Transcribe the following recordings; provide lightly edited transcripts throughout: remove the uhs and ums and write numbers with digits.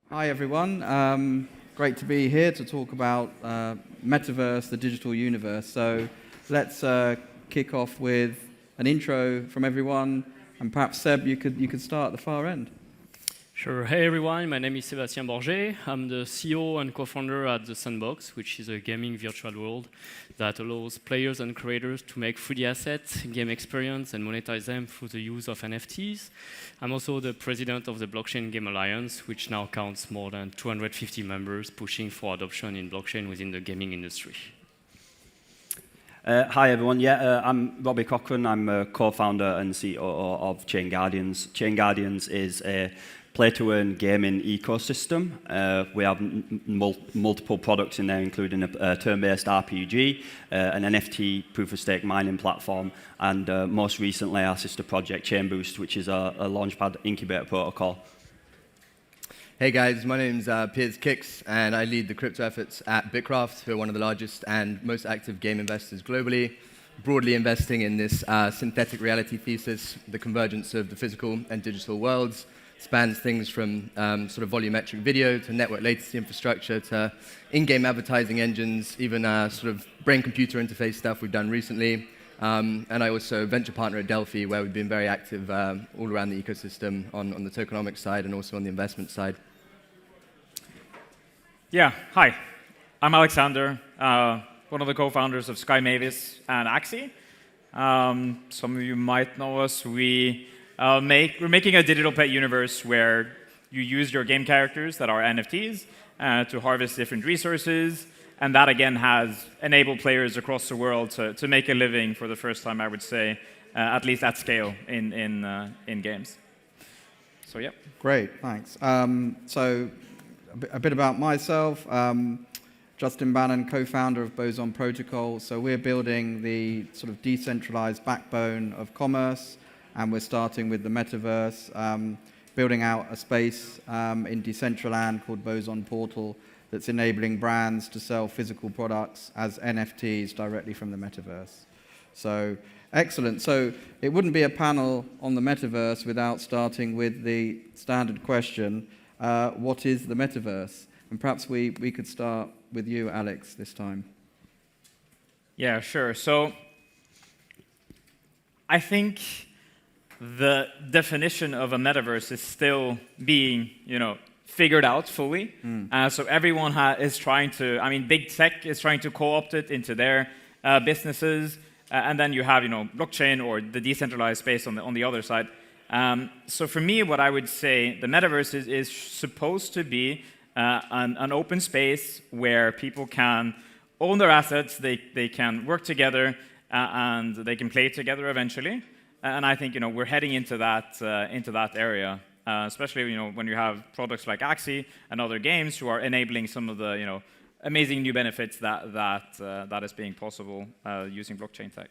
Hi, everyone. Great to be here to talk about Metaverse, the digital universe. So let's kick off with an intro from everyone. And perhaps, Seb, you could start at the far end. Sure. Hey, everyone. My name is Sebastien Borget. I'm the CEO and co-founder at the Sandbox, which is a gaming virtual world that allows players and creators to make 3D assets, game experience, and monetize them through the use of NFTs. I'm also the president of the Blockchain Game Alliance, which now counts more than 250 members pushing for adoption in blockchain within the gaming industry. Hi, everyone. I'm Robbie Cochran. I'm a co-founder and CEO of ChainGuardians. ChainGuardians is a play-to-earn gaming ecosystem. We have multiple products in there, including a turn-based RPG, an NFT proof-of-stake mining platform, and most recently our sister project, Chainboost, which is a launchpad incubator protocol. Hey guys, my name's Piers, and I lead the crypto efforts at BITKRAFT, who are one of the largest and most active game investors globally, broadly investing in this synthetic reality thesis, the convergence of the physical and digital worlds. Spans things from sort of volumetric video to network latency infrastructure to in-game advertising engines, even sort of brain-computer interface stuff we've done recently. And I also venture partner at Delphi, where we've been very active all around the ecosystem on the tokenomics side and also on the investment side. Yeah, hi. I'm Aleksander, one of the co-founders of Sky Mavis and Axie. Some of you might know us. We're making a digital pet universe where you use your game characters that are NFTs to harvest different resources, and that again has enabled players across the world to make a living for the first time, I would say, at least at scale in games. So yeah. Great, thanks. So a bit about myself. Justin Banon, co-founder of Boson Protocol. So we're building the sort of decentralized backbone of commerce, and we're starting with the metaverse, building out a space in Decentraland called Boson Portal that's enabling brands to sell physical products as NFTs directly from the metaverse. So excellent. So it wouldn't be a panel on the metaverse without starting with the standard question, what is the metaverse? And perhaps we could start with you, Alex, this time. Yeah, sure. So I think the definition of a metaverse is still being, figured out fully. So everyone is trying to, big tech is trying to co-opt it into their businesses, and then you have, blockchain or the decentralized space on the other side. So for me, what I would say, the metaverse is supposed to be an open space where people can own their assets, they can work together, and they can play together eventually. And I think we're heading into that area, especially when you have products like Axie and other games who are enabling some of the amazing new benefits that is being possible using blockchain tech.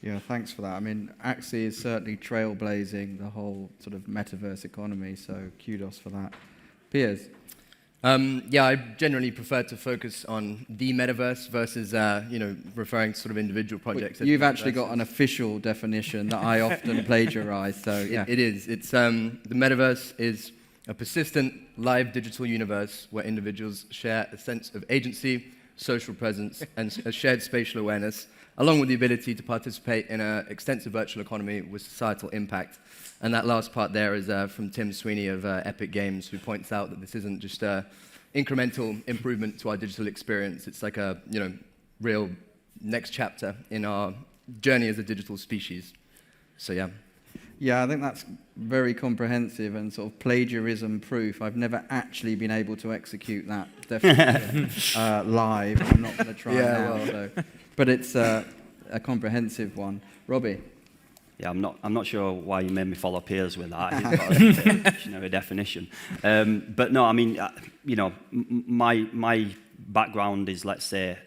Yeah, thanks for that. Axie is certainly trailblazing the whole sort of metaverse economy, so kudos for that. Piers? I generally prefer to focus on the metaverse versus, referring to sort of individual projects. You've actually got an official definition that I often plagiarize, so yeah. It is. It's the metaverse is a persistent, live digital universe where individuals share a sense of agency, social presence, and a shared spatial awareness, along with the ability to participate in an extensive virtual economy with societal impact. And that last part there is from Tim Sweeney of Epic Games, who points out that this isn't just an incremental improvement to our digital experience. It's like a real next chapter in our journey as a digital species. So yeah. Yeah, I think that's very comprehensive and sort of plagiarism proof. I've never actually been able to execute that definition live. I'm not going to try now. So. But it's a comprehensive one. Robbie? Yeah, I'm not sure why you made me follow Piers with that. He's got a dictionary definition. But no, my background is, let's say,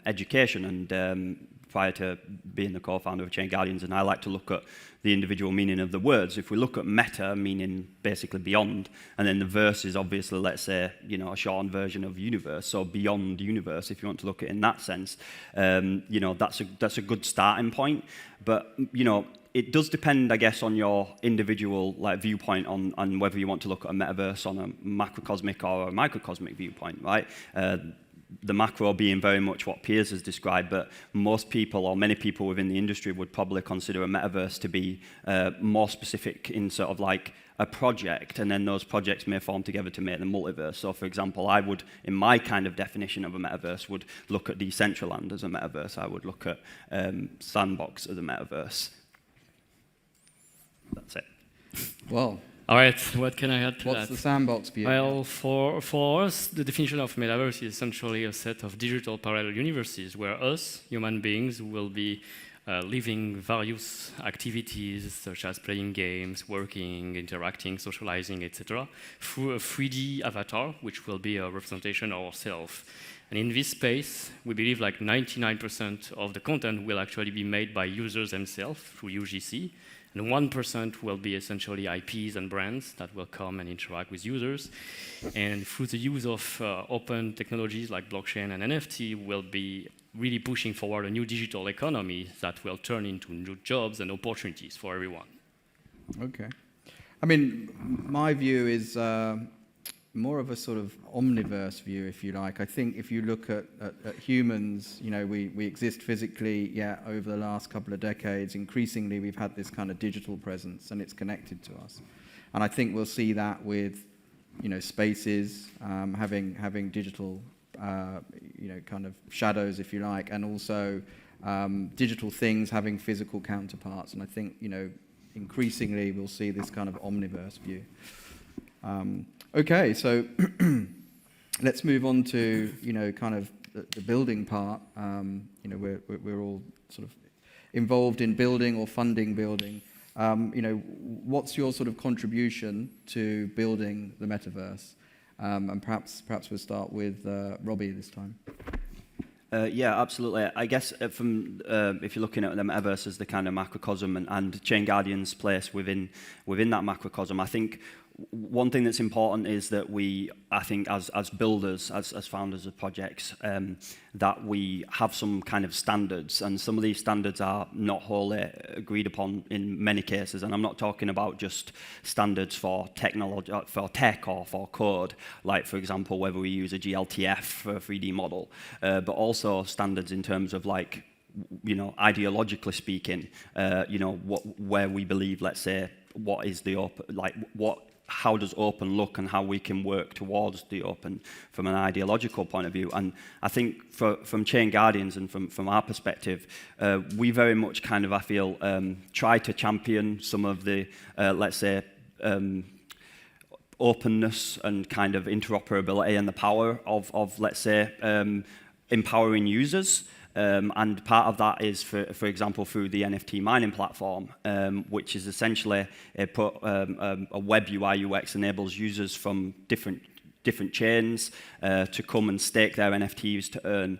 education, and prior to being the co-founder of ChainGuardians, and I like to look at the individual meaning of the words. If we look at meta, meaning basically beyond, and then the verse is obviously, let's say, a shortened version of universe, so beyond universe, if you want to look at it in that sense, that's a good starting point. But, it does depend, I guess, on your individual viewpoint on whether you want to look at a metaverse on a macrocosmic or a microcosmic viewpoint, right? The macro being very much what Piers has described, but most people or many people within the industry would probably consider a metaverse to be more specific in sort of like a project, and then those projects may form together to make the multiverse. So, for example, I would, in my kind of definition of a metaverse, would look at Decentraland as a metaverse. I would look at Sandbox as a metaverse. That's it. Well, All right, what can I add to that? what's the Sandbox view? Well, for us, the definition of metaverse is essentially a set of digital parallel universes where us, human beings, will be living various activities such as playing games, working, interacting, socializing, etc., through a 3D avatar, which will be a representation of ourselves. And in this space, we believe like 99% of the content will actually be made by users themselves through UGC, and 1% will be essentially IPs and brands that will come and interact with users. And through the use of open technologies like blockchain and NFT, we'll be really pushing forward a new digital economy that will turn into new jobs and opportunities for everyone. Okay. I mean, my view is more of a sort of omniverse view, if you like. I think if you look at humans, we exist physically, over the last couple of decades. Increasingly, we've had this kind of digital presence, and it's connected to us. And I think we'll see that with, spaces having digital, kind of shadows, if you like, and also digital things having physical counterparts. And I think, increasingly we'll see this kind of omniverse view. Okay, so let's move on to kind of the building part. We're all sort of involved in building or funding building. What's your sort of contribution to building the metaverse? And perhaps we'll start with Robbie this time. Yeah, absolutely. I guess if you're looking at the metaverse as the kind of macrocosm and ChainGuardians' place within that macrocosm, I think one thing that's important is that I think as builders, as founders of projects, that we have some kind of standards, and some of these standards are not wholly agreed upon in many cases. And I'm not talking about just standards for technology, for tech or for code, like for example whether we use a GLTF for a 3D model, but also standards in terms of like, ideologically speaking, where we believe, let's say, what is the open, how does open look and how we can work towards the open from an ideological point of view. And I think from ChainGuardians and from our perspective, we very much kind of, I feel, try to champion some of the, let's say, openness and kind of interoperability and the power of let's say, empowering users. And part of that is, for example, through the Nft Mining platform, which is essentially a web UI UX enables users from different chains to come and stake their NFTs to earn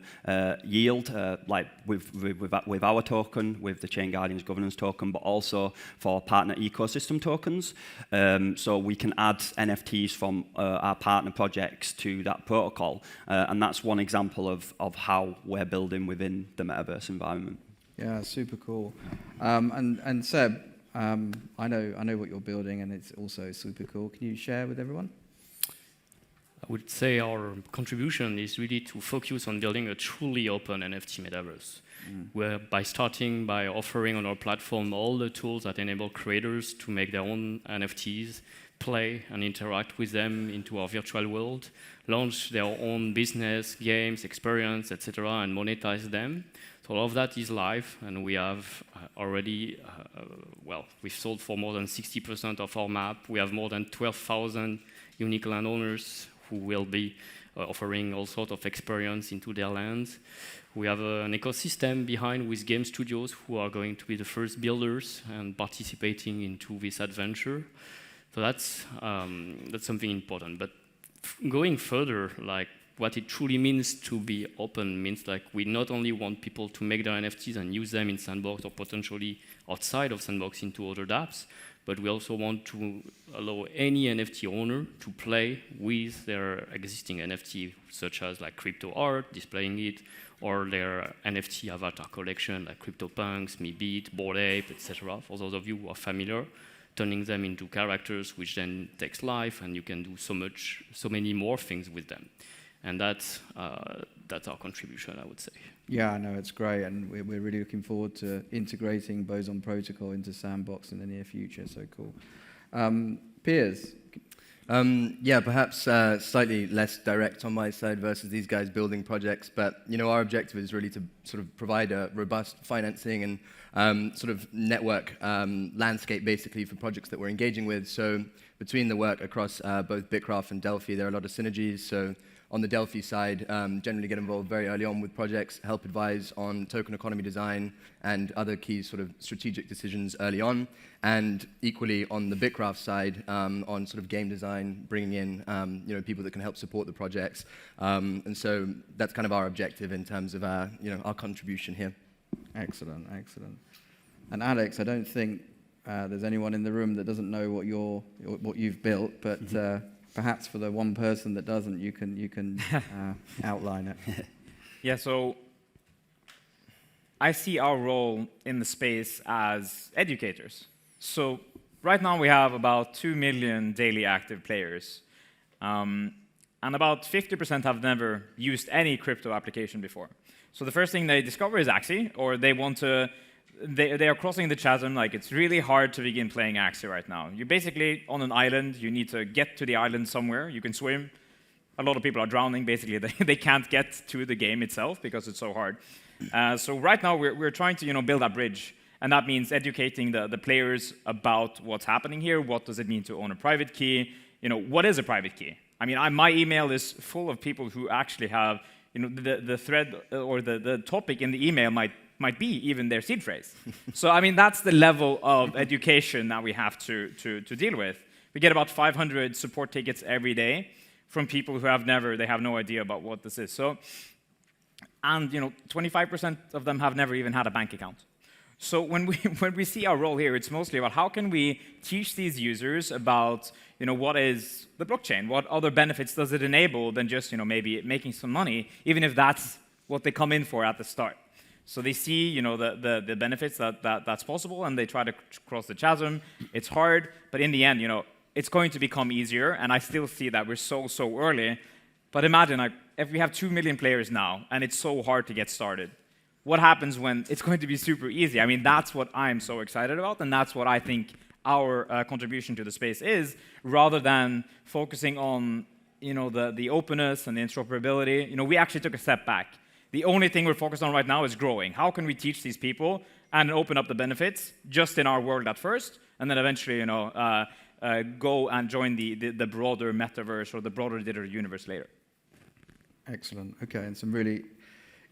yield, like with our token, with the ChainGuardians governance token, but also for partner ecosystem tokens. So we can add NFTs from our partner projects to that protocol, and that's one example of how we're building within the metaverse environment. Yeah, super cool. And Seb, I know what you're building, and it's also super cool. Can you share with everyone? I would say our contribution is really to focus on building a truly open NFT metaverse, where by starting by offering on our platform all the tools that enable creators to make their own NFTs, play and interact with them into our virtual world, launch their own business, games, experience, etc., and monetize them. So all of that is live, and we have already, we've sold for more than 60% of our map. We have more than 12,000 unique landowners who will be offering all sorts of experience into their lands. We have an ecosystem behind with game studios who are going to be the first builders and participating into this adventure. So that's something important. But going further, like what it truly means to be open means like we not only want people to make their NFTs and use them in Sandbox or potentially outside of Sandbox into other dApps, but we also want to allow any NFT owner to play with their existing NFT, such as like crypto art, displaying it, or their NFT avatar collection, like CryptoPunks, MeBeat, Bored Ape, etc. For those of you who are familiar, turning them into characters, which then takes life, and you can do so many more things with them. And that's our contribution, I would say. Yeah, no, it's great, and we're really looking forward to integrating Boson Protocol into Sandbox in the near future. So cool. Piers. Yeah, perhaps slightly less direct on my side versus these guys building projects, but our objective is really to sort of provide a robust financing and sort of network landscape basically for projects that we're engaging with. So between the work across both BITKRAFT and Delphi, there are a lot of synergies. So on the Delphi side, generally get involved very early on with projects, help advise on token economy design and other key sort of strategic decisions early on. And equally on the BITKRAFT side, on sort of game design, bringing in people that can help support the projects. And so that's kind of our objective in terms of our contribution here. Excellent, excellent. And Alex, I don't think there's anyone in the room that doesn't know what you've built, but perhaps for the one person that doesn't, you can outline it. Yeah, so I see our role in the space as educators. So right now we have about 2 million daily active players, and about 50% have never used any crypto application before. So the first thing they discover is Axie, or they want to. They are crossing the chasm. Like, it's really hard to begin playing Axie right now. You're basically on an island. You need to get to the island somewhere. You can swim. A lot of people are drowning. Basically, they can't get to the game itself because it's so hard. So right now, we're trying to build a bridge. And that means educating the players about what's happening here. What does it mean to own a private key? What is a private key? I mean, my email is full of people who actually have, the thread or the topic in the email might be even their seed phrase. So, I mean, that's the level of education that we have to deal with. We get about 500 support tickets every day from people who have no idea about what this is. So, and 25% of them have never even had a bank account. So when we see our role here, it's mostly about how can we teach these users about what is the blockchain, what other benefits does it enable than just maybe making some money, even if that's what they come in for at the start. So they see the benefits that's possible, and they try to cross the chasm. It's hard, but in the end it's going to become easier. And I still see that we're so early. But imagine if we have 2 million players now, and it's so hard to get started. What happens when it's going to be super easy? I mean, that's what I'm so excited about, and that's what I think our contribution to the space is, rather than focusing on the openness and the interoperability. We actually took a step back. The only thing we're focused on right now is growing. How can we teach these people and open up the benefits just in our world at first, and then eventually go and join the broader metaverse or the broader digital universe later? Excellent. Okay, and some really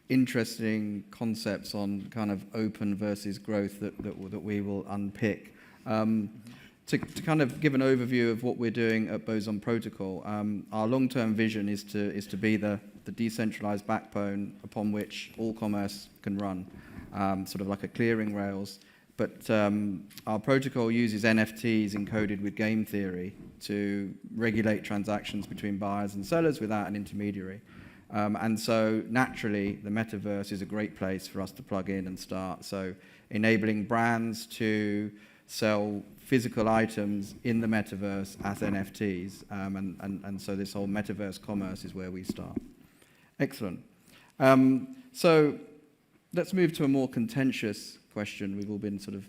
interesting concepts on kind of open versus growth that we will unpick. To kind of give an overview of what we're doing at Boson Protocol, our long-term vision is to be the decentralized backbone upon which all commerce can run, sort of like a clearing rails. But our protocol uses NFTs encoded with game theory to regulate transactions between buyers and sellers without an intermediary. And so naturally, the metaverse is a great place for us to plug in and start. So enabling brands to sell physical items in the metaverse as NFTs. And so this whole metaverse commerce is where we start. Excellent. So let's move to a more contentious question. We've all been sort of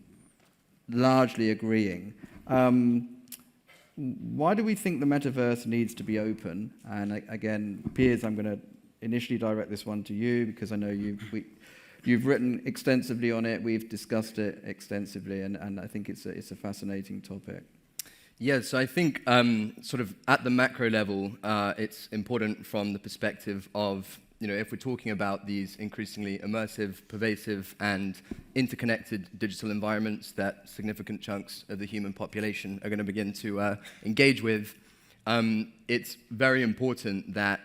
largely agreeing. Why do we think the metaverse needs to be open? And again, Piers, I'm going to initially direct this one to you because I know you've written extensively on it. We've discussed it extensively, and I think it's a fascinating topic. Yeah, so I think sort of at the macro level, it's important from the perspective of if we're talking about these increasingly immersive, pervasive, and interconnected digital environments that significant chunks of the human population are going to begin to engage with, it's very important that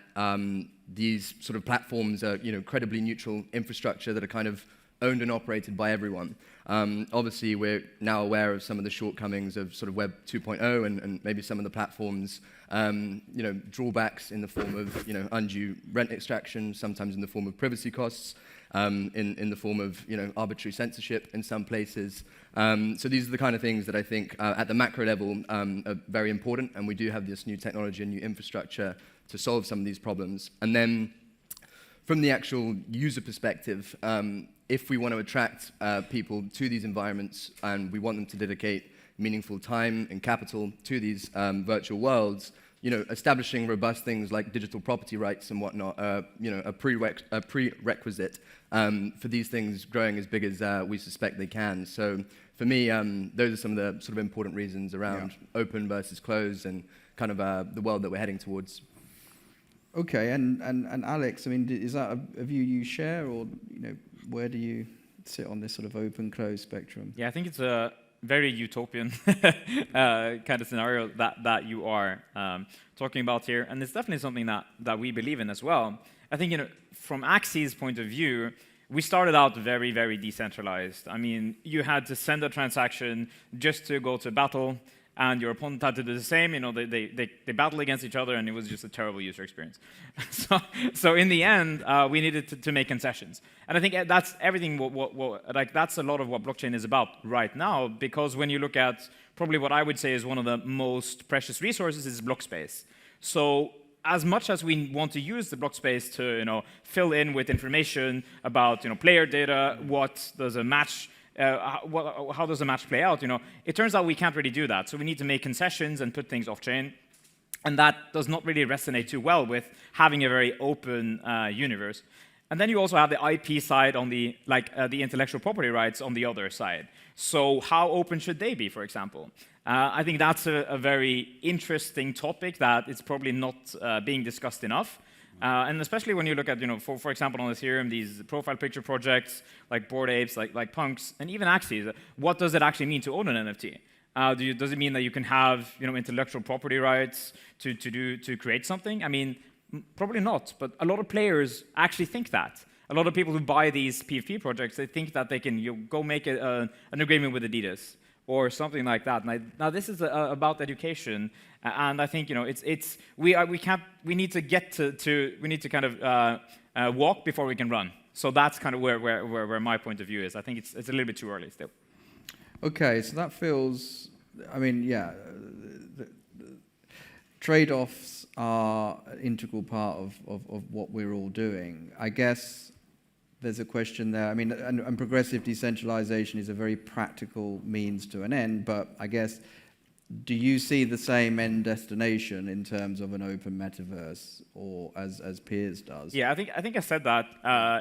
these sort of platforms are, credibly neutral infrastructure that are kind of owned and operated by everyone. Obviously, we're now aware of some of the shortcomings of sort of Web 2.0 and maybe some of the platforms, drawbacks in the form of, undue rent extraction, sometimes in the form of privacy costs, in the form of, arbitrary censorship in some places. So these are the kind of things that I think at the macro level are very important, and we do have this new technology and new infrastructure to solve some of these problems. And then from the actual user perspective, if we want to attract people to these environments and we want them to dedicate meaningful time and capital to these virtual worlds, establishing robust things like digital property rights and whatnot, a prerequisite for these things growing as big as we suspect they can. So for me, those are some of the sort of important reasons around open versus closed and kind of the world that we're heading towards. Okay, and Alex, I mean, is that a view you share, or where do you sit on this sort of open-closed spectrum? Yeah, I think it's a very utopian kind of scenario that you are talking about here, and it's definitely something that we believe in as well. I think from Axie's point of view, we started out very, very decentralized. I mean, you had to send a transaction just to go to battle, and your opponent had to do the same. They battled against each other, and it was just a terrible user experience. so in the end, we needed to make concessions. And I think that's everything. That's a lot of what blockchain is about right now, because when you look at probably what I would say is one of the most precious resources is block space. So as much as we want to use the block space to fill in with information about player data, what does a match how does a match play out? It turns out we can't really do that. So we need to make concessions and put things off-chain. And that does not really resonate too well with having a very open universe. And then you also have the IP side on the intellectual property rights on the other side. So how open should they be, for example? I think that's a very interesting topic that is probably not being discussed enough. And especially when you look at, for example, on Ethereum, these profile picture projects like Bored Apes, like Punks, and even Axie, what does it actually mean to own an NFT? Does it mean that you can have, intellectual property rights to create something? I mean, probably not. But a lot of players actually think that. A lot of people who buy these PFP projects, they think that they can go make an agreement with Adidas or something like that. Now this is about education, and I think we need to kind of walk before we can run. So that's kind of where my point of view is. I think it's a little bit too early still. Okay, so that feels. I mean, yeah, the trade-offs are an integral part of what we're all doing. I guess there's a question there. I mean, and progressive decentralization is a very practical means to an end, but I guess, do you see the same end destination in terms of an open metaverse, or as Piers does? Yeah, I think I said that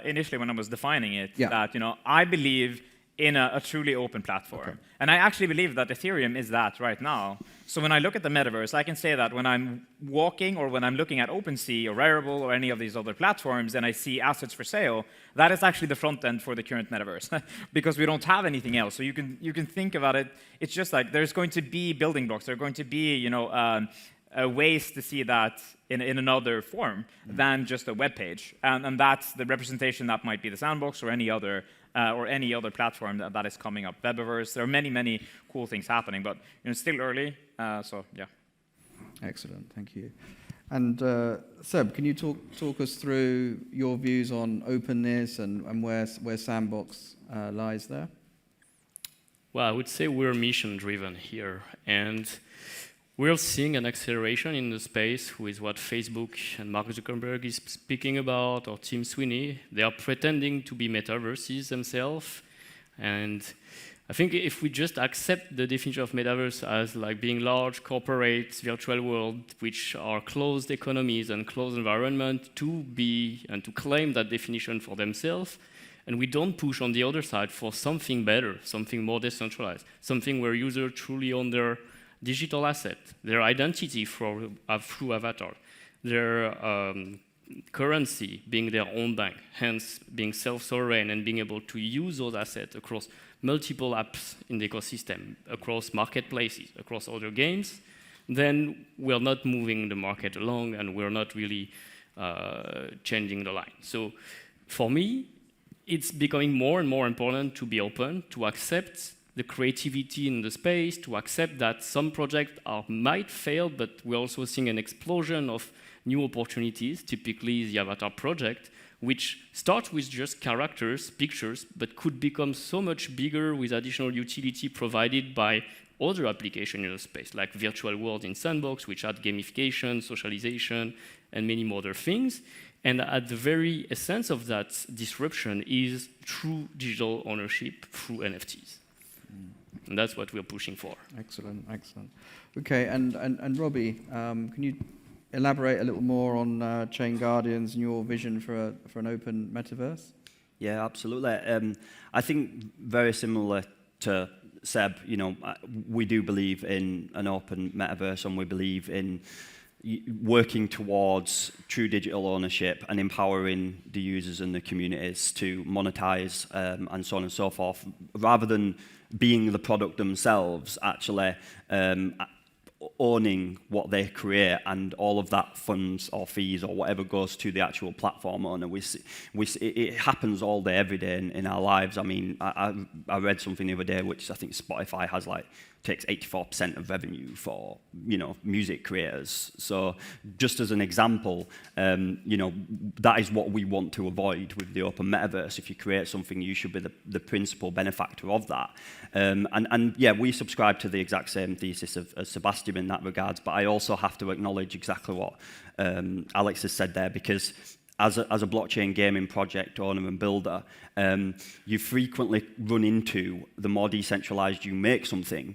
initially when I was defining it, that I believe in a truly open platform. Okay. And I actually believe that Ethereum is that right now. So when I look at the metaverse, I can say that when I'm walking or when I'm looking at OpenSea or Rarible or any of these other platforms and I see assets for sale, that is actually the front end for the current metaverse because we don't have anything else. So you can think about it. It's just like there's going to be building blocks. There are going to be ways to see that in another form than just a web page. And that's the representation that might be the Sandbox or any other platform that is coming up. Webverse, there are many, many cool things happening, but it's still early, so yeah. Excellent, thank you. And Seb, can you talk us through your views on openness and where Sandbox lies there? Well, I would say we're mission-driven here, and we're seeing an acceleration in the space with what Facebook and Mark Zuckerberg is speaking about, or Tim Sweeney. They are pretending to be metaverses themselves. And I think if we just accept the definition of metaverse as like being large corporate virtual world, which are closed economies and closed environment to be and to claim that definition for themselves, and we don't push on the other side for something better, something more decentralized, something where users truly own their digital asset, their identity through avatar, their currency being their own bank, hence being self-sovereign and being able to use those assets across multiple apps in the ecosystem, across marketplaces, across other games, then we're not moving the market along and we're not really changing the line. So for me, it's becoming more and more important to be open, to accept the creativity in the space, to accept that some projects might fail, but we're also seeing an explosion of new opportunities, typically the Avatar project, which starts with just characters, pictures, but could become so much bigger with additional utility provided by other applications in the space, like virtual worlds in Sandbox, which add gamification, socialization, and many more other things. And at the very essence of that disruption is true digital ownership through NFTs. And that's what we're pushing for. Excellent, excellent. Okay, and Robbie, can you elaborate a little more on ChainGuardians and your vision for an open metaverse? Yeah, absolutely. I think very similar to Seb, we do believe in an open metaverse, and we believe in working towards true digital ownership and empowering the users and the communities to monetize and so on and so forth, rather than being the product themselves, actually owning what they create, and all of that funds or fees or whatever goes to the actual platform owner. It happens all day, every day in our lives. I mean, I read something the other day, which I think Spotify has takes 84% of revenue for music creators. So just as an example, that is what we want to avoid with the open metaverse. If you create something, you should be the principal benefactor of that. And yeah, we subscribe to the exact same thesis as Sebastien in that regards, but I also have to acknowledge exactly what Alex has said there, because as a blockchain gaming project owner and builder, you frequently run into, the more decentralized you make something,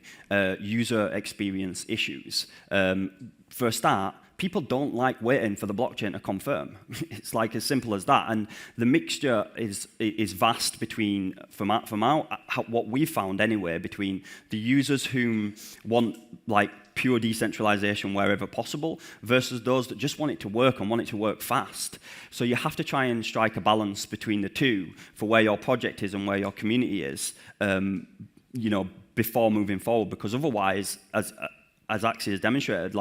user experience issues. For a start, people don't like waiting for the blockchain to confirm. It's like as simple as that. And the mixture is vast between, what we found anyway, between the users who want pure decentralization wherever possible versus those that just want it to work and want it to work fast. So you have to try and strike a balance between the two for where your project is and where your community is, before moving forward, because otherwise, as Axie has demonstrated,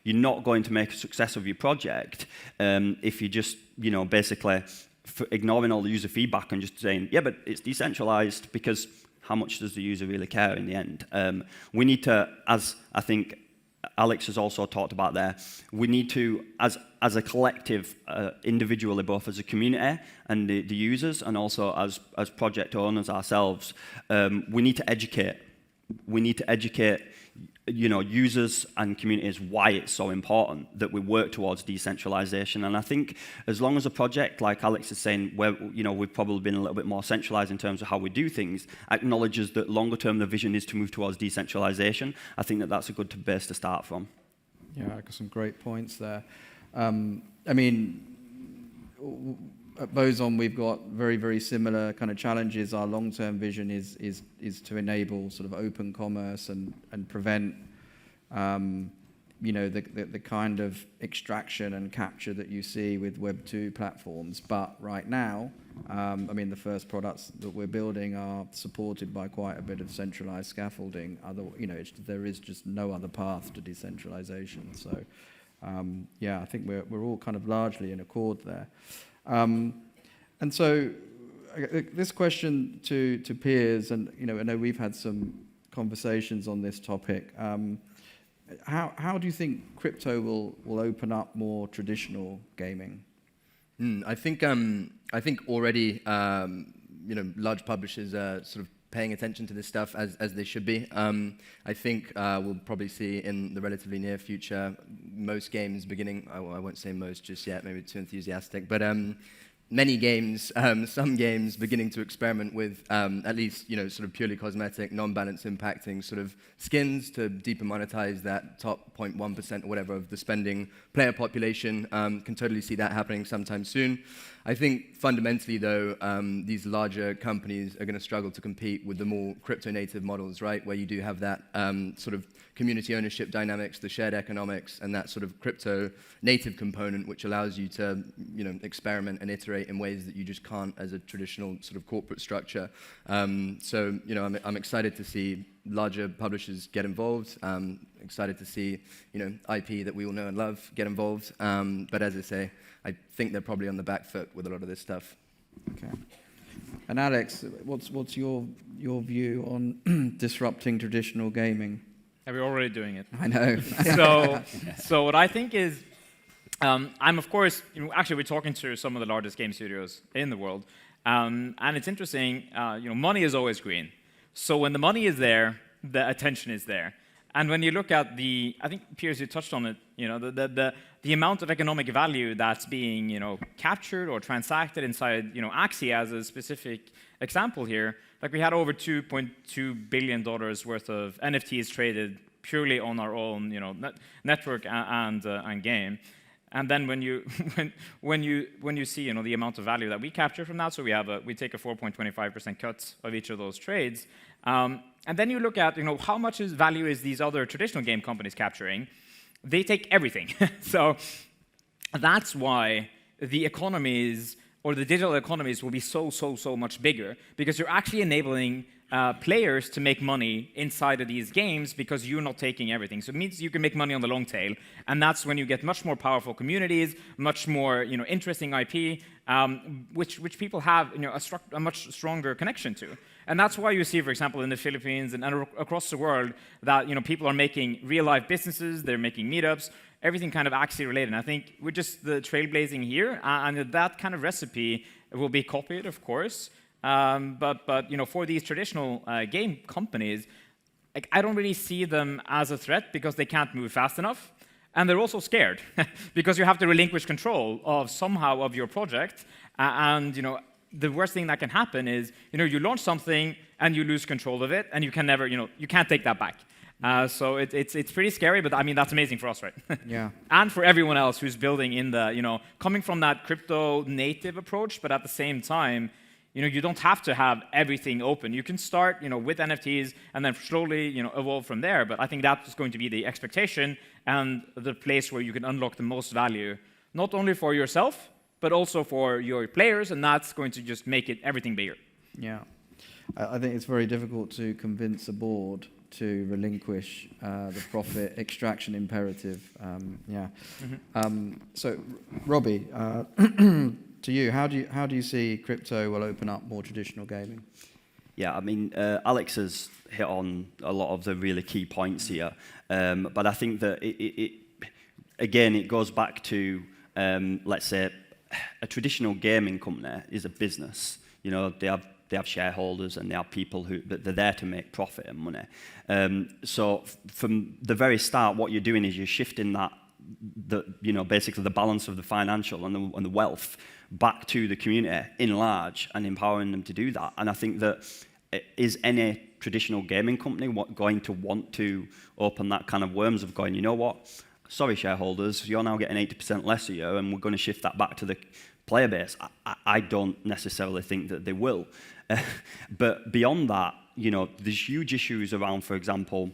you're not going to make a success of your project if you just, basically ignoring all the user feedback and just saying, yeah, but it's decentralized, because how much does the user really care in the end? We need to, as I think Alex has also talked about there, we need to, as a collective, individually, both as a community and the users, and also as project owners ourselves, we need to educate. We need to educate users and communities why it's so important that we work towards decentralization. And I think as long as a project, like Alex is saying, where we've probably been a little bit more centralized in terms of how we do things, acknowledges that longer term the vision is to move towards decentralization, I think that's a good base to start from. Yeah, I got some great points there. I mean, at Boson, we've got very, very similar kind of challenges. Our long-term vision is to enable sort of open commerce and prevent, the kind of extraction and capture that you see with Web 2 platforms. But right now, the first products that we're building are supported by quite a bit of centralized scaffolding. There is just no other path to decentralization. So, yeah, I think we're all kind of largely in accord there. And so this question to Piers, and I know we've had some conversations on this topic. How do you think crypto will open up more traditional gaming? I think already large publishers are sort of paying attention to this stuff as they should be. I think we'll probably see in the relatively near future most games beginning, I won't say most just yet, maybe too enthusiastic, but many games, some games beginning to experiment with at least sort of purely cosmetic, non-balance impacting sort of skins to deeper monetize that top 0.1% or whatever of the spending player population. Can totally see that happening sometime soon. I think fundamentally, though, these larger companies are going to struggle to compete with the more crypto-native models, right, where you do have that sort of community ownership dynamics, the shared economics, and that sort of crypto-native component, which allows you to experiment and iterate in ways that you just can't as a traditional sort of corporate structure. So I'm excited to see larger publishers get involved, excited to see, IP that we all know and love get involved. But as I say, I think they're probably on the back foot with a lot of this stuff. Okay. And Alex, what's your view on disrupting traditional gaming? Are we already doing it? I know. So what I think is, I'm of course, actually we're talking to some of the largest game studios in the world, and it's interesting. Money is always green. So when the money is there, the attention is there. And when you look at I think Piers, you touched on it. The amount of economic value that's being captured or transacted inside Axie as a specific example here. Like we had over $2.2 billion worth of NFTs traded purely on our own network and game. And then when you see the amount of value that we capture from that, so we take a 4.25% cut of each of those trades. And then you look at how much value is these other traditional game companies capturing. They take everything. So that's why the economies or the digital economies will be so much bigger, because you're actually enabling players to make money inside of these games because you're not taking everything. So it means you can make money on the long tail, and that's when you get much more powerful communities, much more interesting IP, which people have a much stronger connection to. And that's why you see, for example, in the Philippines and across the world that people are making real-life businesses, they're making meetups, everything kind of Axie related. And I think we're just the trailblazing here, and that kind of recipe will be copied, of course. But for these traditional game companies, I don't really see them as a threat because they can't move fast enough, and they're also scared because you have to relinquish control of your project, and the worst thing that can happen is you launch something and you lose control of it, and you can never you can't take that back. So it's pretty scary, but I mean that's amazing for us, right? Yeah. And for everyone else who's building in the coming from that crypto native approach, but at the same time. You don't have to have everything open. You can start, with NFTs and then slowly, evolve from there. But I think that's going to be the expectation and the place where you can unlock the most value, not only for yourself, but also for your players, and that's going to just make everything bigger. Yeah. I think it's very difficult to convince a board to relinquish the profit extraction imperative. Yeah. Mm-hmm. So, Robbie, to you, how do you see crypto will open up more traditional gaming? Yeah, I mean, Alex has hit on a lot of the really key points here, but I think that it goes back to let's say a traditional gaming company is a business. They have shareholders and they have people they're there to make profit and money. So from the very start, what you're doing is you're shifting that. Basically the balance of the financial and the wealth back to the community in large and empowering them to do that. And I think that is any traditional gaming company going to want to open that kind of worms of going, you know what, sorry shareholders, you're now getting 80% less a year and we're going to shift that back to the player base. I don't necessarily think that they will. But beyond that, there's huge issues around, for example,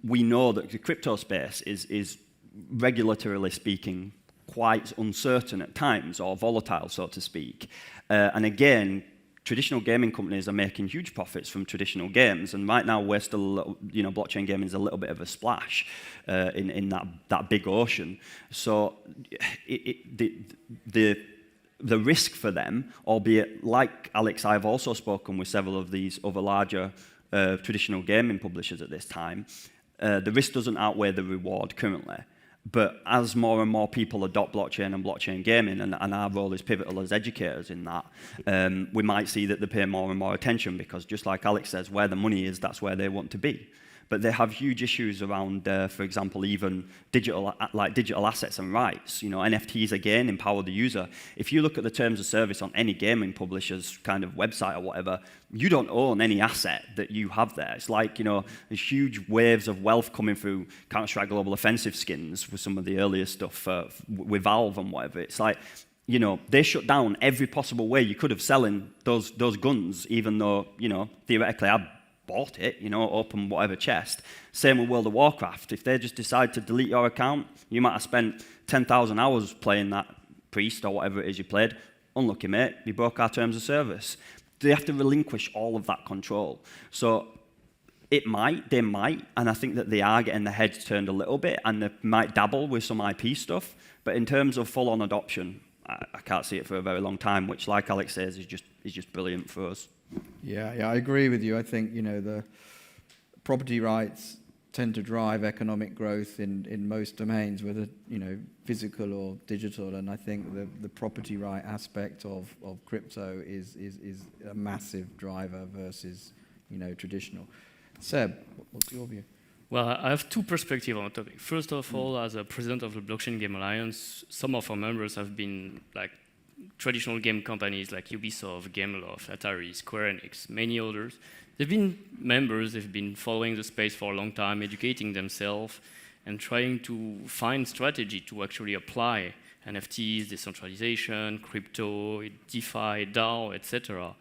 we know that the crypto space is regulatorily speaking, quite uncertain at times, or volatile, so to speak. And again, traditional gaming companies are making huge profits from traditional games, and right now we're still, blockchain gaming is a little bit of a splash in that big ocean. So the risk for them, albeit like Alex, I've also spoken with several of these other larger traditional gaming publishers at this time. The risk doesn't outweigh the reward currently. But as more and more people adopt blockchain and blockchain gaming, and our role is pivotal as educators in that, we might see that they pay more and more attention because just like Alex says, where the money is, that's where they want to be. But they have huge issues around, for example, even digital assets and rights. NFTs, again, empower the user. If you look at the terms of service on any gaming publisher's kind of website or whatever, you don't own any asset that you have there. It's like, there's huge waves of wealth coming through Counter-Strike Global Offensive skins with some of the earlier stuff with Valve and whatever. It's like, they shut down every possible way you could have selling those guns, even though, theoretically, I bought it, open whatever chest. Same with World of Warcraft. If they just decide to delete your account, you might have spent 10,000 hours playing that priest or whatever it is you played. Unlucky, mate. You broke our terms of service. They have to relinquish all of that control. So they might, and I think that they are getting their heads turned a little bit, and they might dabble with some IP stuff. But in terms of full-on adoption, I can't see it for a very long time, which, like Alex says, is just brilliant for us. Yeah, I agree with you. I think the property rights tend to drive economic growth in most domains, whether physical or digital. And I think the property right aspect of crypto is a massive driver versus traditional. Seb, what's your view? Well, I have two perspectives on the topic. First of all, as a president of the Blockchain Game Alliance, some of our members have been like traditional game companies like Ubisoft, Gameloft, Atari, Square Enix, many others. They've been members, they've been following the space for a long time, educating themselves, and trying to find strategy to actually apply NFTs, decentralization, crypto, DeFi, DAO, etc.,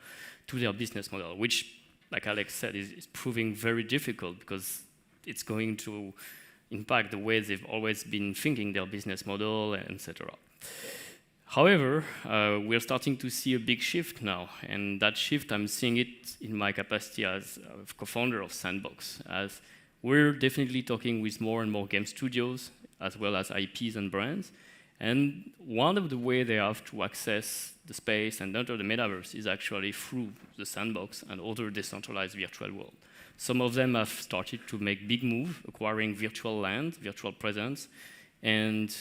to their business model, which, like Alex said, is proving very difficult because it's going to impact the way they've always been thinking their business model, etc. However, we're starting to see a big shift now, and that shift, I'm seeing it in my capacity as a co-founder of Sandbox, as we're definitely talking with more and more game studios, as well as IPs and brands, and one of the ways they have to access the space and enter the metaverse is actually through the Sandbox and other decentralized virtual world. Some of them have started to make big moves, acquiring virtual land, virtual presence, and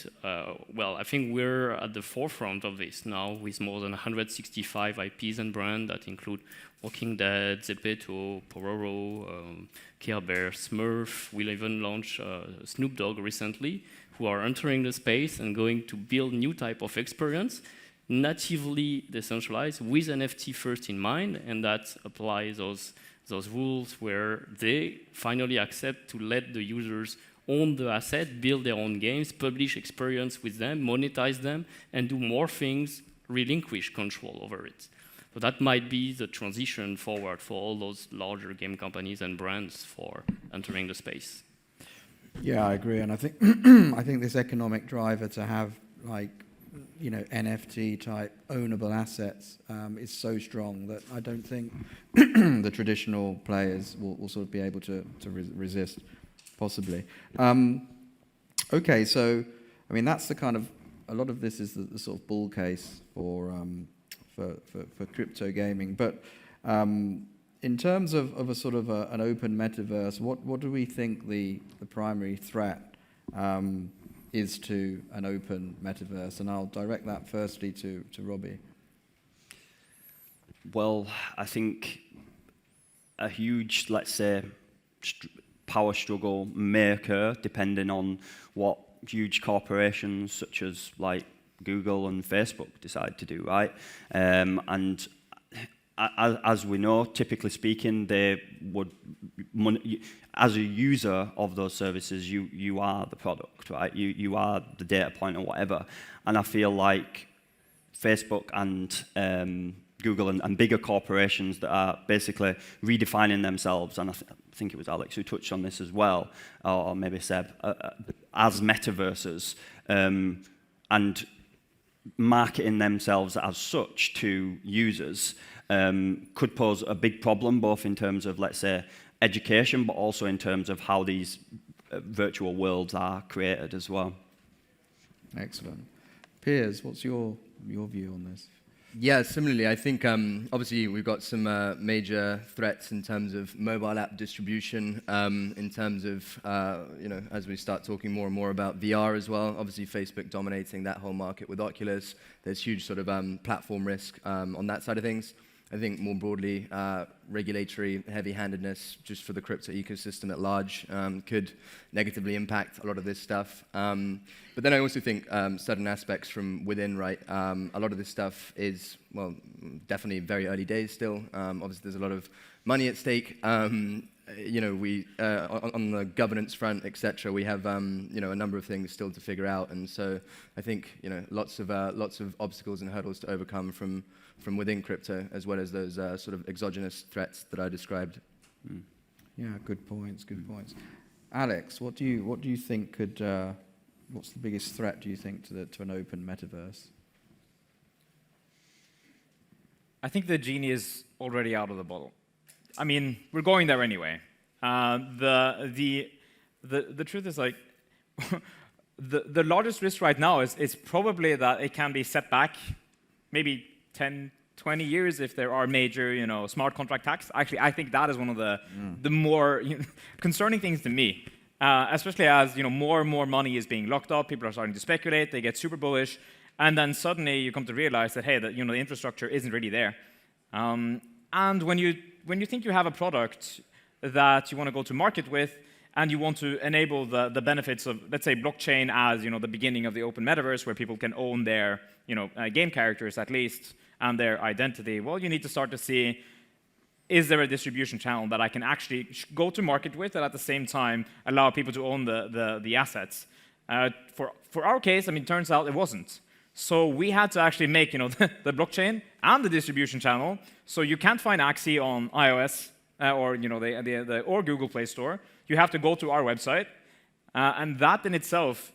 well, I think we're at the forefront of this now with more than 165 IPs and brands that include Walking Dead, Zepeto, Pororo, Care Bear, Smurf. We'll even launch Snoop Dogg recently, who are entering the space and going to build new type of experience, natively decentralized with NFT first in mind, and that applies those rules where they finally accept to let the users own the asset, build their own games, publish experience with them, monetize them, and do more things, relinquish control over it. So that might be the transition forward for all those larger game companies and brands for entering the space. Yeah, I agree, and I think I think this economic driver to have NFT type ownable assets is so strong that I don't think the traditional players will sort of be able to resist, possibly. Okay, so I mean that's the kind of a lot of this is the sort of bull case for crypto gaming, but. In terms of a sort of an open metaverse, what do we think the primary threat is to an open metaverse? And I'll direct that firstly to Robbie. Well, I think a huge, let's say, power struggle may occur depending on what huge corporations such as like Google and Facebook decide to do, right? And as we know, typically speaking, they would, as a user of those services, you are the product, right? You are the data point or whatever. And I feel like Facebook and Google and bigger corporations that are basically redefining themselves, and I think it was Alex who touched on this as well, or maybe Seb, as metaverses, and marketing themselves as such to users, could pose a big problem, both in terms of, let's say, education, but also in terms of how these virtual worlds are created as well. Excellent. Piers, what's your view on this? Yeah, similarly, I think obviously we've got some major threats in terms of mobile app distribution, in terms of, as we start talking more and more about VR as well, obviously Facebook dominating that whole market with Oculus. There's huge sort of platform risk on that side of things. I think more broadly, regulatory heavy-handedness just for the crypto ecosystem at large could negatively impact a lot of this stuff. But then I also think certain aspects from within, right? A lot of this stuff is, well, definitely very early days still. Obviously, there's a lot of money at stake. We on the governance front, etc. We have a number of things still to figure out, and so I think lots of obstacles and hurdles to overcome from within crypto, as well as those sort of exogenous threats that I described. Mm. Yeah, good points. Good points. Alex, what do you think could? What's the biggest threat, do you think, to an open metaverse? I think the genie is already out of the bottle. I mean, we're going there anyway. The truth is, like, the largest risk right now is probably that it can be set back maybe 10, 20 years if there are major, smart contract attacks. Actually, I think that is one of the more concerning things to me, especially as more and more money is being locked up. People are starting to speculate. They get super bullish, and then suddenly you come to realize that hey, the infrastructure isn't really there. And when you think you have a product that you want to go to market with, and you want to enable the benefits of, let's say, blockchain as the beginning of the open metaverse, where people can own their game characters at least and their identity, well, you need to start to see, is there a distribution channel that I can actually go to market with, and at the same time allow people to own the assets? For our case, turns out it wasn't. So we had to actually make the blockchain and the distribution channel. So you can't find Axie on iOS or Google Play Store. You have to go to our website, and that in itself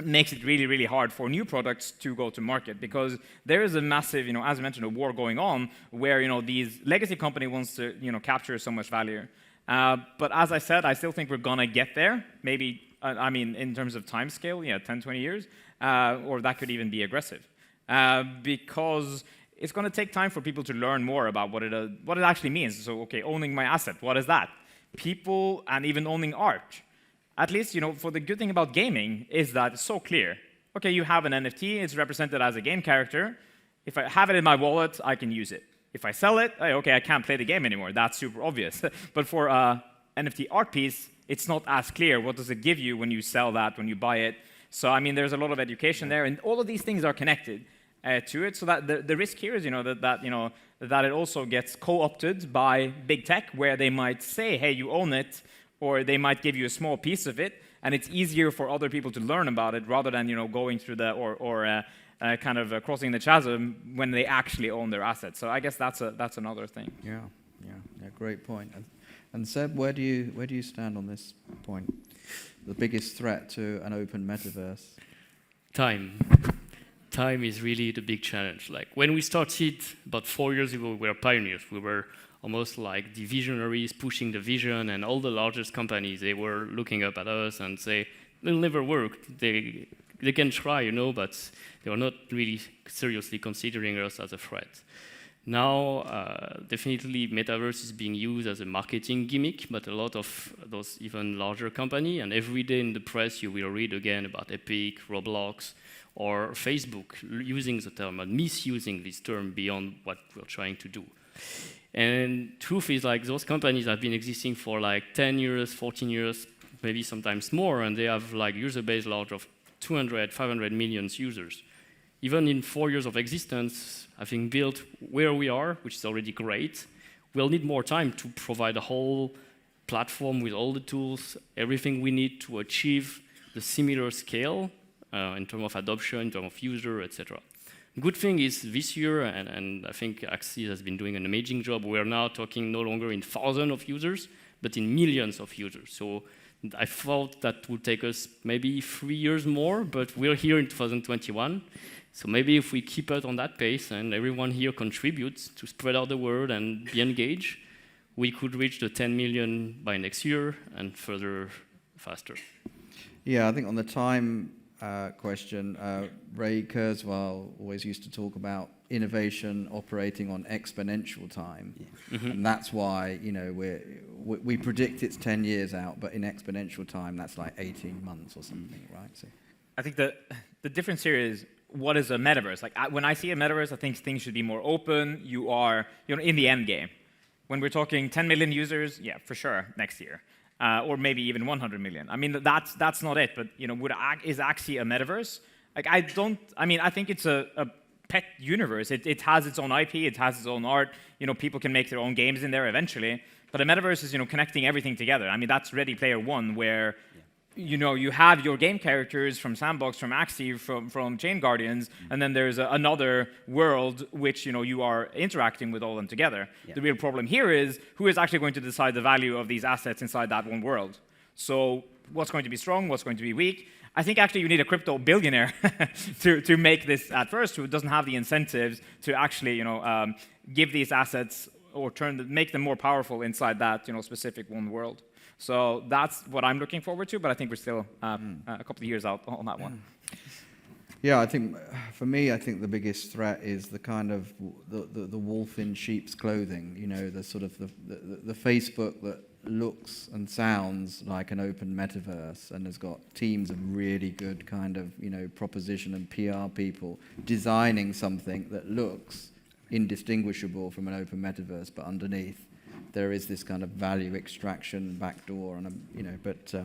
makes it really, really hard for new products to go to market, because there is a massive, as I mentioned, a war going on where these legacy company wants to capture so much value. But as I said, I still think we're gonna get there. Maybe in terms of time scale, 10, 20 years, or that could even be aggressive, because it's going to take time for people to learn more about what it actually means. So, okay, owning my asset, what is that? People, and even owning art. At least, for the good thing about gaming is that it's so clear. Okay, you have an NFT, it's represented as a game character. If I have it in my wallet, I can use it. If I sell it, okay, I can't play the game anymore. That's super obvious. But for an NFT art piece, it's not as clear. What does it give you when you sell that, when you buy it? So, there's a lot of education there, and all of these things are connected to it, so that the risk here is, that it also gets co-opted by big tech, where they might say, hey, you own it, or they might give you a small piece of it, and it's easier for other people to learn about it rather than going through kind of crossing the chasm when they actually own their assets. So I guess that's another thing. Yeah, great point. And Seb, where do you stand on this point? The biggest threat to an open metaverse? Time is really the big challenge. Like when we started about 4 years ago, we were pioneers. We were almost like the visionaries pushing the vision, and all the largest companies, they were looking up at us and say, it'll never work. They can try, but they were not really seriously considering us as a threat. Now, definitely metaverse is being used as a marketing gimmick, but a lot of those even larger companies, and every day in the press you will read again about Epic, Roblox, or Facebook using the term and misusing this term beyond what we're trying to do. And truth is, like, those companies have been existing for like 10 years, 14 years, maybe sometimes more, and they have like user base large of 200, 500 million users. Even in 4 years of existence, having built where we are, which is already great, we'll need more time to provide a whole platform with all the tools, everything we need to achieve the similar scale in terms of adoption, in terms of user, etc. Good thing is this year, and I think Axie has been doing an amazing job, we're now talking no longer in thousands of users, but in millions of users. So I thought that would take us maybe 3 years more, but we're here in 2021. So maybe if we keep it on that pace and everyone here contributes to spread out the word and be engaged, we could reach the 10 million by next year and further faster. Yeah, I think on the time question, Ray Kurzweil always used to talk about innovation operating on exponential time. Yeah. Mm-hmm. And that's why we predict it's 10 years out, but in exponential time, that's like 18 months or something, right? So I think the difference here is, what is a metaverse? Like when I see a metaverse, I think things should be more open. You are in the end game. When we're talking 10 million users, yeah, for sure, next year. Or maybe even 100 million. That's not it, but is Axie a metaverse? Like I think it's a pet universe. It has its own IP, it has its own art. People can make their own games in there eventually. But a metaverse is connecting everything together. That's Ready Player One, where you have your game characters from Sandbox, from Axie, from ChainGuardians, and then there's another world which you are interacting with all of them together. Yeah. The real problem here is, who is actually going to decide the value of these assets inside that one world? So what's going to be strong, what's going to be weak? I think actually you need a crypto billionaire to make this at first, who doesn't have the incentives to actually give these assets or make them more powerful inside that specific one world. So that's what I'm looking forward to, but I think we're still a couple of years out on that one. Yeah, I think for me, I think the biggest threat is the kind of the wolf in sheep's clothing. The sort of the Facebook that looks and sounds like an open metaverse and has got teams of really good kind of proposition and PR people designing something that looks indistinguishable from an open metaverse, but underneath there is this kind of value extraction backdoor, and but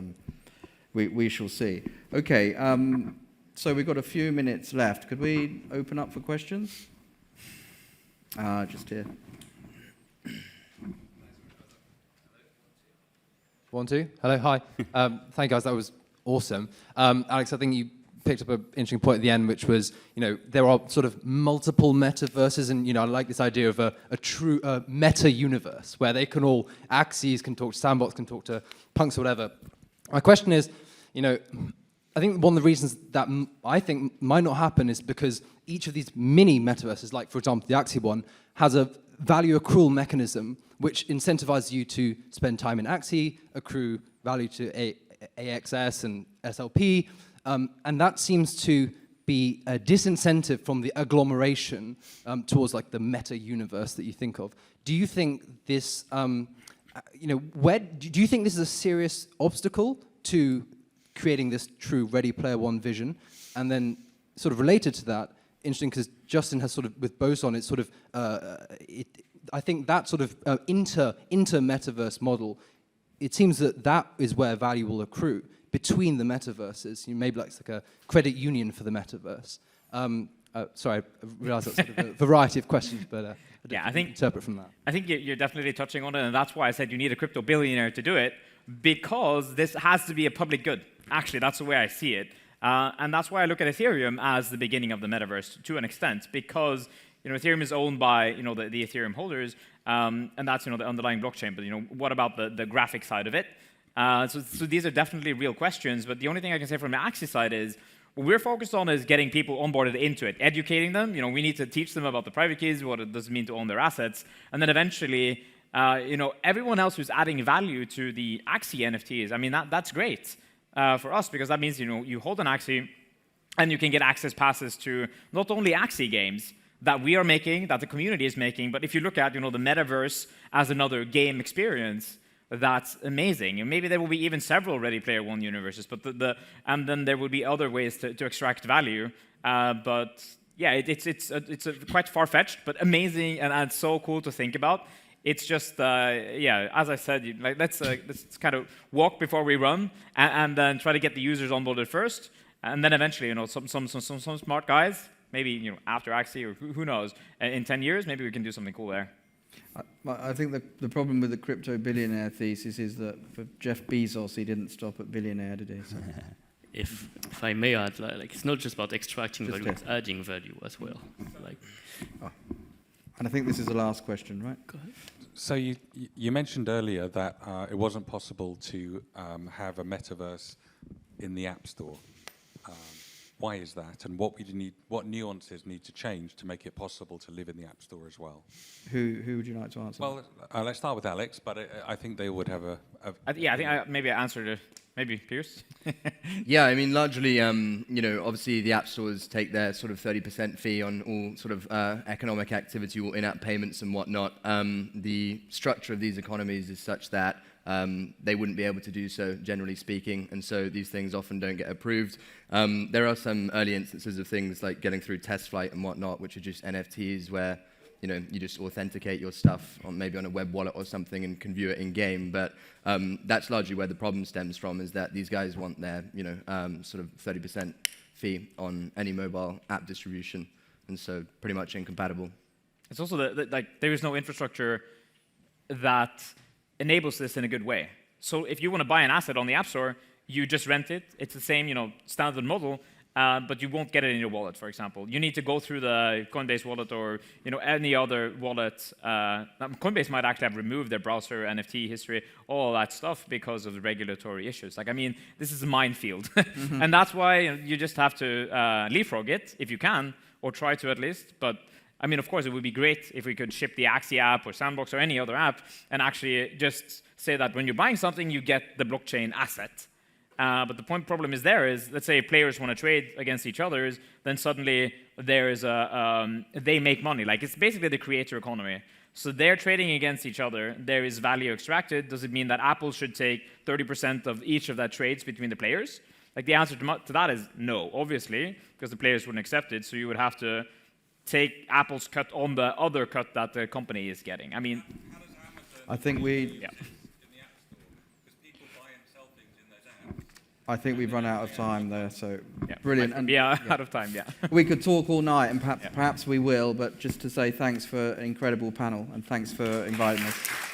we shall see. Okay. So we've got a few minutes left. Could we open up for questions? Just here. 1, 2. Hello, hi. Thank you, guys. That was awesome. Alex, I think you picked up an interesting point at the end, which was, there are sort of multiple metaverses, and I like this idea of a true meta universe where they can all Axies can talk to Sandbox, can talk to punks or whatever. My question is, I think one of the reasons that I think might not happen is because each of these mini metaverses, like for example the Axie one, has a value accrual mechanism which incentivizes you to spend time in Axie, accrue value to AXS and SLP, and that seems to be a disincentive from the agglomeration towards like the meta universe that you think of. Do you think this, do you think this is a serious obstacle to creating this true Ready Player One vision? And then sort of related to that, interesting because Justin has sort of, with Boson, it's sort of, I think that sort of inter-metaverse model, it seems that is where value will accrue between the metaverses. Maybe like it's like a credit union for the metaverse. Sorry, I realize that's sort of a variety of questions, but I think interpret from that. I think you're definitely touching on it, and that's why I said you need a crypto billionaire to do it, because this has to be a public good. Actually, that's the way I see it. And that's why I look at Ethereum as the beginning of the metaverse to an extent, because Ethereum is owned by the Ethereum holders, and that's the underlying blockchain. But what about the graphic side of it? So these are definitely real questions. But the only thing I can say from the Axie side is what we're focused on is getting people onboarded into it, educating them. We need to teach them about the private keys, what it does mean to own their assets, and then eventually, everyone else who's adding value to the Axie NFTs. I mean, that's great. For us, because that means you hold an Axie and you can get access passes to not only Axie games that we are making, that the community is making, but if you look at the metaverse as another game experience, that's amazing. And maybe there will be even several Ready Player One universes, but and then there will be other ways to extract value. But yeah, it's quite far-fetched, but amazing and so cool to think about. It's just, as I said, let's kind of walk before we run, and then try to get the users onboarded first, and then eventually, some smart guys, maybe after Axie or who knows, in 10 years, maybe we can do something cool there. I think the problem with the crypto billionaire thesis is that for Jeff Bezos, he didn't stop at billionaire, did he? So. If I may add, it's not just about extracting value, it's adding value as well. And I think this is the last question, right? Go ahead. So you mentioned earlier that it wasn't possible to have a metaverse in the App Store. Why is that? And what nuances need to change to make it possible to live in the App Store as well? Who would you like to answer? Well, let's start with Alex, but I think they would have I think maybe I answered it. Maybe Piers? Yeah, I mean, largely, obviously the app stores take their sort of 30% fee on all sort of economic activity or in-app payments and whatnot. The structure of these economies is such that they wouldn't be able to do so, generally speaking, and so these things often don't get approved. There are some early instances of things like getting through test flight and whatnot, which are just NFTs where you just authenticate your stuff maybe on a web wallet or something and can view it in game. But that's largely where the problem stems from, is that these guys want their sort of 30% fee on any mobile app distribution, and so pretty much incompatible. It's also there is no infrastructure that enables this in a good way. So if you want to buy an asset on the App Store, you just rent it. It's the same standard model. But you won't get it in your wallet, for example. You need to go through the Coinbase wallet or any other wallet. Coinbase might actually have removed their browser, NFT history, all that stuff because of the regulatory issues. This is a minefield. And that's why you just have to leapfrog it, if you can, or try to at least. But I mean, of course, it would be great if we could ship the Axie app or Sandbox or any other app and actually just say that when you're buying something, you get the blockchain asset. But the problem is there is, let's say players want to trade against each other, then suddenly there is they make money. Like, it's basically the creator economy. So they're trading against each other. There is value extracted. Does it mean that Apple should take 30% of each of that trades between the players? Like, the answer to that is no, obviously, because the players wouldn't accept it. So you would have to take Apple's cut on the other cut that the company is getting. I mean, I think we. I think we've run out of time there, so brilliant. And out of time, we could talk all night, and perhaps we will, but just to say thanks for an incredible panel, and thanks for inviting us.